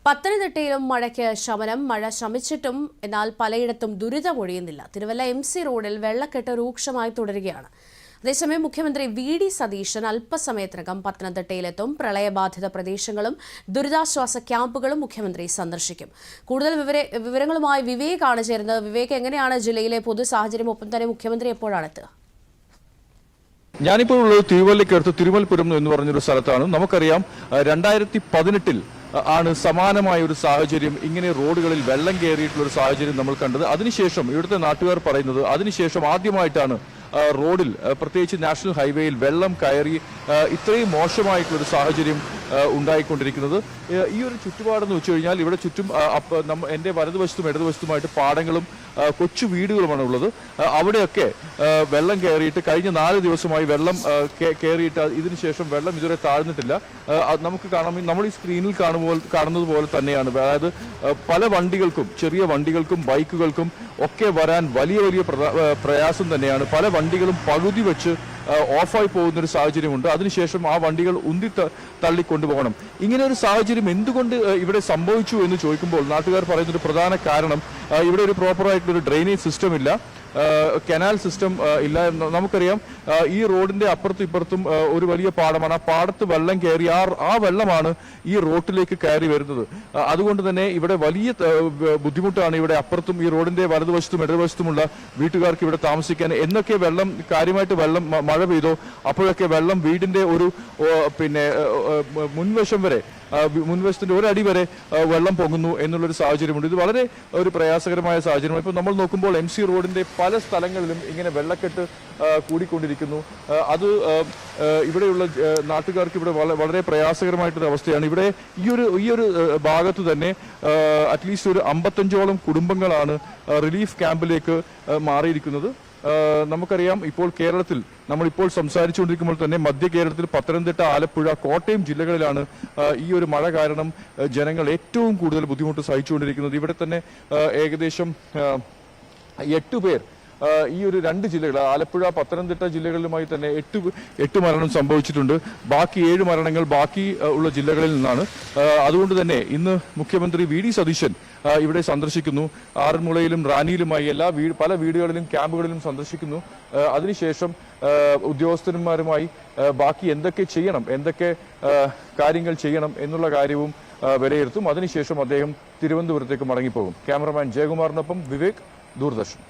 പത്തനംതിട്ടയിലും മഴയ്ക്ക് ശമനം. മഴ ശമിച്ചിട്ടും എന്നാൽ പലയിടത്തും ദുരിതമൊഴിയുന്നില്ല. തിരുവല്ല MC റോഡിൽ വെള്ളക്കെട്ട് രൂക്ഷമായി തുടരുകയാണ്. അതേസമയം മുഖ്യമന്ത്രി VD സതീശൻ അല്പസമയത്തിനകം പത്തനംതിട്ടയിലെത്തും. പ്രളയബാധിത പ്രദേശങ്ങളും ദുരിതാശ്വാസ ക്യാമ്പുകളും മുഖ്യമന്ത്രി സന്ദർശിക്കും. കൂടുതൽ വിവരങ്ങളുമായി വിവേകാണ് ചേരുന്നത്. വിവേക്, എങ്ങനെയാണ് ജില്ലയിലെ പൊതു സാഹചര്യം? ഒപ്പം തന്നെ മുഖ്യമന്ത്രി എപ്പോഴാണ് എത്തുക? ഞാനിപ്പോൾ ഉള്ളത് തിരുവല്ലയ്ക്കടുത്ത് തിരുമൽപുരം എന്ന് പറഞ്ഞൊരു സ്ഥലത്താണ്. നമുക്കറിയാം 2018 ആണ് സമാനമായ ഒരു സാഹചര്യം, ഇങ്ങനെ റോഡുകളിൽ വെള്ളം കയറിയിട്ടുള്ള ഒരു സാഹചര്യം നമ്മൾ കണ്ടത്. അതിനുശേഷം ഇവിടുത്തെ നാട്ടുകാർ പറയുന്നത് അതിനുശേഷം ആദ്യമായിട്ടാണ് റോഡിൽ, പ്രത്യേകിച്ച് നാഷണൽ ഹൈവേയിൽ വെള്ളം കയറി ഇത്രയും മോശമായിട്ടുള്ളൊരു സാഹചര്യം ഉണ്ടായിക്കൊണ്ടിരിക്കുന്നത്. ഈ ഒരു ചുറ്റുപാടെന്ന് വെച്ച് കഴിഞ്ഞാൽ ഇവിടെ ചുറ്റും എൻ്റെ വലതുവശത്തും ഇടതുവശത്തുമായിട്ട് പാടങ്ങളും കൊച്ചു വീടുകളുമാണ് ഉള്ളത്. അവിടെയൊക്കെ വെള്ളം കയറിയിട്ട് കഴിഞ്ഞ 4 ദിവസമായി വെള്ളം കയറിയിട്ട് ഇതിനുശേഷം വെള്ളം ഇതുവരെ താഴ്ന്നിട്ടില്ല. നമുക്ക് കാണാം, നമ്മൾ ഈ സ്ക്രീനിൽ കാണുന്നത് പോലെ തന്നെയാണ്. അതായത് പല വണ്ടികൾക്കും, ചെറിയ വണ്ടികൾക്കും ബൈക്കുകൾക്കും ഒക്കെ വരാൻ വലിയ പ്രയാസം തന്നെയാണ്. പല വണ്ടികളും പകുതി വെച്ച് ഓഫായി പോകുന്നൊരു സാഹചര്യമുണ്ട്. അതിനുശേഷം ആ വണ്ടികൾ ഉന്തി തള്ളിക്കൊണ്ടുപോകണം. ഇങ്ങനെ ഒരു സാഹചര്യം എന്തുകൊണ്ട് ഇവിടെ സംഭവിച്ചു എന്ന് ചോദിക്കുമ്പോൾ നാട്ടുകാർ പറയുന്നൊരു പ്രധാന കാരണം, ഇവിടെ ഒരു പ്രോപ്പറായിട്ടുള്ളൊരു ഡ്രെയിനേജ് സിസ്റ്റം ഇല്ല, കനാൽ സിസ്റ്റം ഇല്ല. നമുക്കറിയാം ഈ റോഡിന്റെ അപ്പുറത്തും ഇപ്പുറത്തും ഒരു വലിയ പാടമാണ്. ആ പാടത്ത് വെള്ളം കയറി ആ വെള്ളമാണ് ഈ റോഡിലേക്ക് കയറി വരുന്നത്. അതുകൊണ്ട് തന്നെ ഇവിടെ വലിയ ബുദ്ധിമുട്ടാണ്. ഇവിടെ അപ്പുറത്തും ഈ റോഡിന്റെ വലതുവശത്തും ഇടതുവശത്തുമുള്ള വീട്ടുകാർക്ക് ഇവിടെ താമസിക്കാൻ. എന്നൊക്കെ വെള്ളം കാര്യമായിട്ട് വെള്ളം മഴ പെയ്തോ അപ്പോഴൊക്കെ വെള്ളം വീടിന്റെ ഒരു മുൻവശം വരെ, മുൻവശത്തിന്റെ ഒരടി വരെ വെള്ളം പൊങ്ങുന്നു എന്നുള്ളൊരു സാഹചര്യമുണ്ട്. ഇത് വളരെ ഒരു പ്രയാസകരമായ സാഹചര്യമാണ്. ഇപ്പോൾ നമ്മൾ നോക്കുമ്പോൾ MC റോഡിന്റെ പല സ്ഥലങ്ങളിലും ഇങ്ങനെ വെള്ളക്കെട്ട് കൂടിക്കൊണ്ടിരിക്കുന്നു. അത് ഇവിടെയുള്ള നാട്ടുകാർക്ക് ഇവിടെ വളരെ പ്രയാസകരമായിട്ടൊരു അവസ്ഥയാണ്. ഇവിടെ ഈ ഒരു ഭാഗത്ത് തന്നെ അറ്റ്ലീസ്റ്റ് ഒരു 55ഓളം കുടുംബങ്ങളാണ് റിലീഫ് ക്യാമ്പിലേക്ക് മാറിയിരിക്കുന്നത്. നമുക്കറിയാം, ഇപ്പോൾ കേരളത്തിൽ നമ്മളിപ്പോൾ സംസാരിച്ചുകൊണ്ടിരിക്കുമ്പോൾ തന്നെ മധ്യ കേരളത്തിൽ പത്തനംതിട്ട, ആലപ്പുഴ, കോട്ടയം ജില്ലകളിലാണ് ഈ ഒരു മഴ കാരണം ജനങ്ങൾ ഏറ്റവും കൂടുതൽ ബുദ്ധിമുട്ട് സഹിച്ചുകൊണ്ടിരിക്കുന്നത്. ഇവിടെ തന്നെ ഏകദേശം 8 പേർ ഈ ഒരു 2 ജില്ലകൾ, ആലപ്പുഴ, പത്തനംതിട്ട ജില്ലകളിലുമായി തന്നെ 8 മരണം സംഭവിച്ചിട്ടുണ്ട്. ബാക്കി 7 മരണങ്ങൾ ബാക്കി ഉള്ള ജില്ലകളിൽ നിന്നാണ്. അതുകൊണ്ട് തന്നെ ഇന്ന് മുഖ്യമന്ത്രി VD സതീശൻ ഇവിടെ സന്ദർശിക്കുന്നു. ആറന്മുളയിലും റാന്നിയിലുമായി പല വീടുകളിലും ക്യാമ്പുകളിലും സന്ദർശിക്കുന്നു. അതിനുശേഷം ഉദ്യോഗസ്ഥന്മാരുമായി ബാക്കി എന്തൊക്കെ ചെയ്യണം, എന്തൊക്കെ കാര്യങ്ങൾ ചെയ്യണം എന്നുള്ള കാര്യവും വിലയിരുത്തും. അതിനുശേഷം അദ്ദേഹം തിരുവനന്തപുരത്തേക്ക് മടങ്ങിപ്പോകും. ക്യാമറമാൻ ജയകുമാറിനൊപ്പം വിവേക്, ദൂരദർശൻ.